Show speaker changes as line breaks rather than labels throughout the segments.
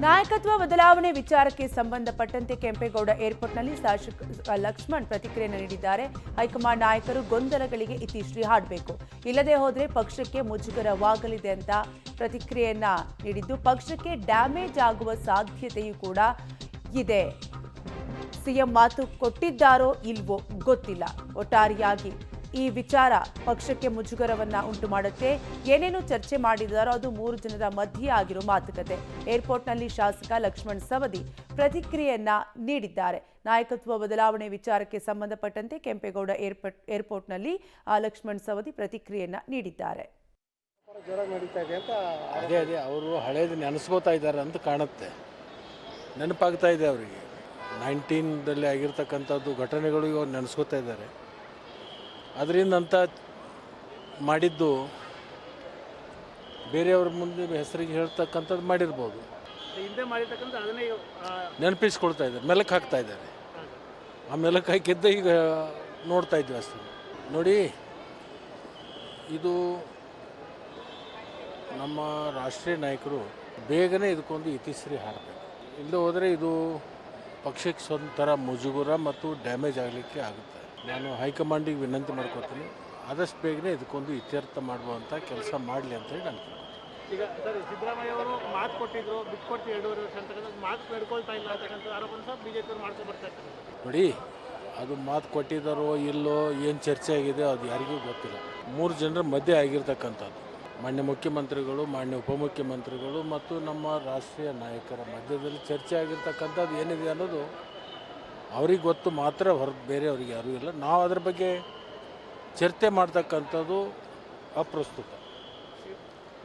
ನಾಯಕತ್ವ ಬದಲಾವಣೆ ವಿಚಾರಕ್ಕೆ ಸಂಬಂಧಪಟ್ಟಂತೆ ಕೆಂಪೇಗೌಡ ಏರ್ಪೋರ್ಟ್ನಲ್ಲಿ ಶಾಸಕ ಲಕ್ಷ್ಮಣ್ ಪ್ರತಿಕ್ರಿಯೆ ನೀಡಿದ್ದಾರೆ. ಹೈಕಮಾಂಡ್ ನಾಯಕರು ಗೊಂದಲಗಳಿಗೆ ಇತಿಶ್ರೀ ಹಾಡಬೇಕು, ಇಲ್ಲದೆ ಹೋದರೆ ಪಕ್ಷಕ್ಕೆ ಮುಜುಗರವಾಗಲಿದೆ ಅಂತ ಪ್ರತಿಕ್ರಿಯೆಯನ್ನ ನೀಡಿದ್ದು, ಪಕ್ಷಕ್ಕೆ ಡ್ಯಾಮೇಜ್ ಆಗುವ ಸಾಧ್ಯತೆಯೂ ಕೂಡ ಇದೆ. ಸಿಎಂ ಮಾತು ಕೊಟ್ಟಿದ್ದಾರೋ ಇಲ್ವೋ ಗೊತ್ತಿಲ್ಲ. ಒಟ್ಟಾರೆಯಾಗಿ ಈ ವಿಚಾರ ಪಕ್ಷಕ್ಕೆ ಮುಜುಗರವನ್ನ ಉಂಟು ಮಾಡುತ್ತೆ. ಏನೇನು ಚರ್ಚೆ ಮಾಡಿದಾರೋ ಅದು 3 ಜನರ ಮಧ್ಯೆ ಆಗಿರೋ ಮಾತುಕತೆ. ಏರ್ಪೋರ್ಟ್ನಲ್ಲಿ ಶಾಸಕ ಲಕ್ಷ್ಮಣ್ ಸವದಿ ಪ್ರತಿಕ್ರಿಯೆಯನ್ನ ನೀಡಿದ್ದಾರೆ. ನಾಯಕತ್ವ ಬದಲಾವಣೆ ವಿಚಾರಕ್ಕೆ ಸಂಬಂಧಪಟ್ಟಂತೆ ಕೆಂಪೇಗೌಡ ಏರ್ಪೋರ್ಟ್ನಲ್ಲಿ ಲಕ್ಷ್ಮಣ್ ಸವದಿ ಪ್ರತಿಕ್ರಿಯೆಯನ್ನ ನೀಡಿದ್ದಾರೆ.
ಅದೇ ಅವರು ಹಳೇದು ನೆನೆಸ್ಕೋತಾ ಇದ್ದಾರೆ ಅಂತ ಕಾಣುತ್ತೆ. ನೆನಪಾಗ್ತಾ ಇದೆ ಅವರಿಗೆ 19ರಲ್ಲಿ ಆಗಿರ್ತಕ್ಕಂಥದ್ದು ಘಟನೆಗಳು ಇವಾಗ ನೆನೆಸ್ಕೋತಾ ಇದ್ದಾರೆ. ಅದರಿಂದ ಅಂತ ಮಾಡಿದ್ದು ಬೇರೆಯವ್ರ ಮುಂದೆ ಹೆಸರಿಗೆ ಹೇಳ್ತಕ್ಕಂಥದ್ದು ಮಾಡಿರ್ಬೋದು. ನೆನಪಿಸ್ಕೊಳ್ತಾ ಇದ್ದಾರೆ, ಮೆಲಕ್ಕೆ ಹಾಕ್ತಾ ಇದ್ದಾರೆ. ಆ ಮೆಲಕ್ಕೆ ಹಾಕಿದ್ದ ಈಗ ನೋಡ್ತಾ ಇದ್ವಿ ಅಷ್ಟೇ. ನೋಡಿ, ಇದು ನಮ್ಮ ರಾಷ್ಟ್ರೀಯ ನಾಯಕರು ಬೇಗನೆ ಇದಕ್ಕೊಂದು ಇತಿಶ್ರೀ ಹಾಡಬೇಕು. ಇಲ್ಲದೆ ಹೋದರೆ ಇದು ಪಕ್ಷಕ್ಕೆ ಒಂಥರ ಮುಜುಗುರ ಮತ್ತು ಡ್ಯಾಮೇಜ್ ಆಗಲಿಕ್ಕೆ ಆಗುತ್ತೆ. ನಾನು ಹೈಕಮಾಂಡಿಗೆ ವಿನಂತಿ ಮಾಡ್ಕೊತೀನಿ, ಆದಷ್ಟು ಬೇಗನೆ ಇದಕ್ಕೊಂದು ಇತ್ಯರ್ಥ ಮಾಡುವಂಥ ಕೆಲಸ ಮಾಡಲಿ ಅಂತೇಳಿ ನಾನು
ಈಗ ಸರ್, ಸಿದ್ದರಾಮಯ್ಯ ಅವರು ಮಾತು ಕೊಟ್ಟಿದ್ರು, ಬಿಟ್ಕೊಡ್ತೀವಿ 2.5 ವರ್ಷ ಅಂತಕ್ಕಂಥ ಮಾತು ನಡ್ಕೊಳ್ತಾ ಇಲ್ಲ ಅಂತಕ್ಕಂಥ ಆರೋಪನ ಸಹ ಬಿಜೆಪಿ ಅವರು ಮಾಡ್ಕೊಂಡು ಬರ್ತಾ ಇರ್ತಾರೆ.
ನೋಡಿ, ಅದು ಮಾತು ಕೊಟ್ಟಿದ್ದಾರೋ ಇಲ್ಲೋ, ಏನು ಚರ್ಚೆ ಆಗಿದೆ ಅದು ಯಾರಿಗೂ ಗೊತ್ತಿಲ್ಲ. 3 ಜನರ ಮಧ್ಯೆ ಆಗಿರ್ತಕ್ಕಂಥದ್ದು ಮಾನ್ಯ ಮುಖ್ಯಮಂತ್ರಿಗಳು, ಮಾನ್ಯ ಉಪಮುಖ್ಯಮಂತ್ರಿಗಳು ಮತ್ತು ನಮ್ಮ ರಾಷ್ಟ್ರೀಯ ನಾಯಕರ ಮಧ್ಯದಲ್ಲಿ ಚರ್ಚೆ ಆಗಿರ್ತಕ್ಕಂಥದ್ದು ಏನಿದೆ ಅನ್ನೋದು ಅವ್ರಿಗೆ ಗೊತ್ತು ಮಾತ್ರ, ಹೊರತು ಬೇರೆ ಅವ್ರಿಗೆ ಯಾರೂ ಇಲ್ಲ. ನಾವು ಅದ್ರ ಬಗ್ಗೆ ಚರ್ಚೆ ಮಾಡ್ತಕ್ಕಂಥದ್ದು ಅಪ್ರಸ್ತುತ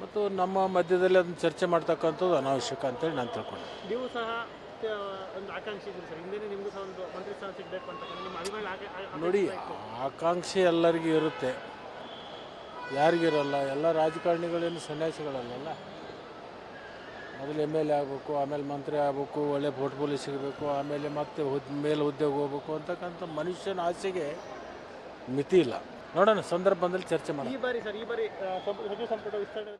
ಮತ್ತು ನಮ್ಮ ಮಧ್ಯದಲ್ಲಿ ಅದನ್ನು ಚರ್ಚೆ ಮಾಡ್ತಕ್ಕಂಥದ್ದು ಅನಾವಶ್ಯಕ ಅಂತೇಳಿ ನಾನು ತಿಳ್ಕೊಂಡೆ.
ನೀವು ಸಹ ಒಂದು ಆಕಾಂಕ್ಷಿ ಇದ್ದೀರಿ ಸರ್, ಹಿಂದೆ ನಿಮಗೂ ಸಹ ಒಂದು ಮಂತ್ರಿ ಸ್ಥಾನ ಸಿಗಬೇಕು ಅಂತಕ್ಕಂಥ ನಿಮ್ಮ ಅಭಿಮಾನ.
ನೋಡಿ, ಆಕಾಂಕ್ಷೆ ಎಲ್ಲರಿಗೂ ಇರುತ್ತೆ, ಯಾರಿಗಿರಲ್ಲ. ಎಲ್ಲ ರಾಜಕಾರಣಿಗಳೇನು ಸನ್ಯಾಸಿಗಳಲ್ಲ. ಮೊದಲು MLA ಆಗಬೇಕು, ಆಮೇಲೆ ಮಂತ್ರಿ ಆಗಬೇಕು, ಒಳ್ಳೆ ಪೋರ್ಟ್ಫೋಲಿಯೋ ಸಿಗಬೇಕು, ಆಮೇಲೆ ಮತ್ತೆ ಮೇಲೆ ಉದ್ಯೋಗ ಹೋಗ್ಬೇಕು ಅಂತಕ್ಕಂಥ ಮನುಷ್ಯನ ಆಸೆಗೆ ಮಿತಿ ಇಲ್ಲ. ನೋಡೋಣ, ಸಂದರ್ಭದಲ್ಲಿ ಚರ್ಚೆ ಮಾಡೋಣ.
ಈ ಬಾರಿ ಸಚಿವ ಸಂಪುಟ ವಿಸ್ತರಣೆ